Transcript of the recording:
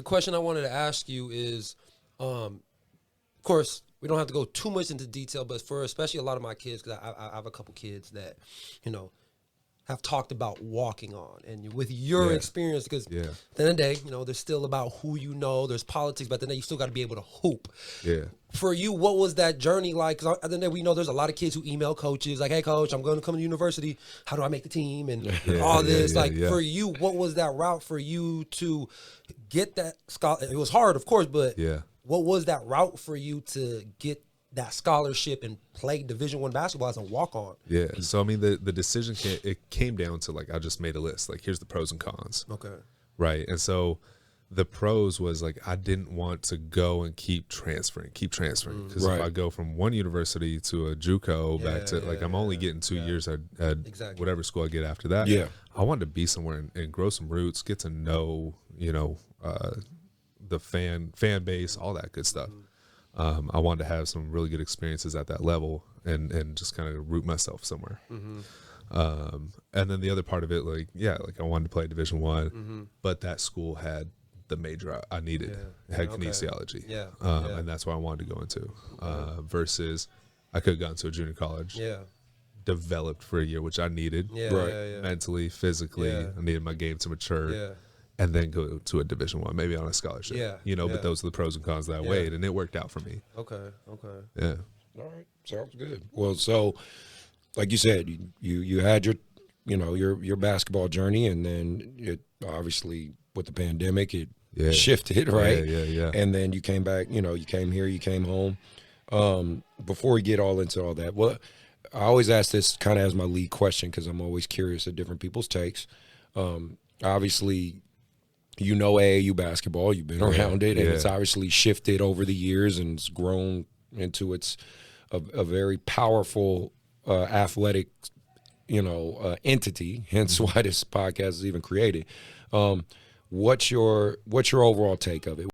The question I wanted to ask you is, of course, we don't have to go too much into detail, but for especially a lot of my kids, because I have a couple kids that, you know, have talked about walking on, and with your experience, because at the end of the day, you know, there's still about who you know, there's politics, but then you still got to be able to hoop. Yeah. For you, what was that journey like? Because at the end of the day, we know there's a lot of kids who email coaches like, "Hey, coach, I'm going to come to university. How do I make the team?" And all this. For you, what was that route for you to get that scholarship? It was hard, of course, but what was that route for you to get that scholarship and play Division I basketball as a walk-on? Yeah. So I mean, the decision came down to, like, I just made a list. Like, here's the pros and cons. Okay. Right. And so the pros was, like, I didn't want to go and keep transferring because if I go from one university to a JUCO back to I'm only getting 2 years at whatever school I get after that. Yeah. I wanted to be somewhere and grow some roots, get to know, you know, the fan base, all that good stuff. I wanted to have some really good experiences at that level and just kind of root myself somewhere. And then the other part of it, like I wanted to play Division I, but that school had the major I needed. It had kinesiology. And that's what I wanted to go into. Versus I could have gone to a junior college. Developed for a year, which I needed. Mentally, physically. I needed my game to mature. And then go to a Division I, maybe on a scholarship. But those are the pros and cons that I weighed, and it worked out for me. Yeah. All right. Sounds good. Well, so like you said, you had your basketball journey, and then it obviously with the pandemic it shifted, right? Yeah. And then you came back, you came here, you came home. Before we get all into all that, well, I always ask this kind of as my lead question because I'm always curious at different people's takes. Obviously, AAU basketball, you've been around it, and it's obviously shifted over the years and it's grown into a very powerful athletic, entity. Hence why this podcast is even created. What's your overall take of it?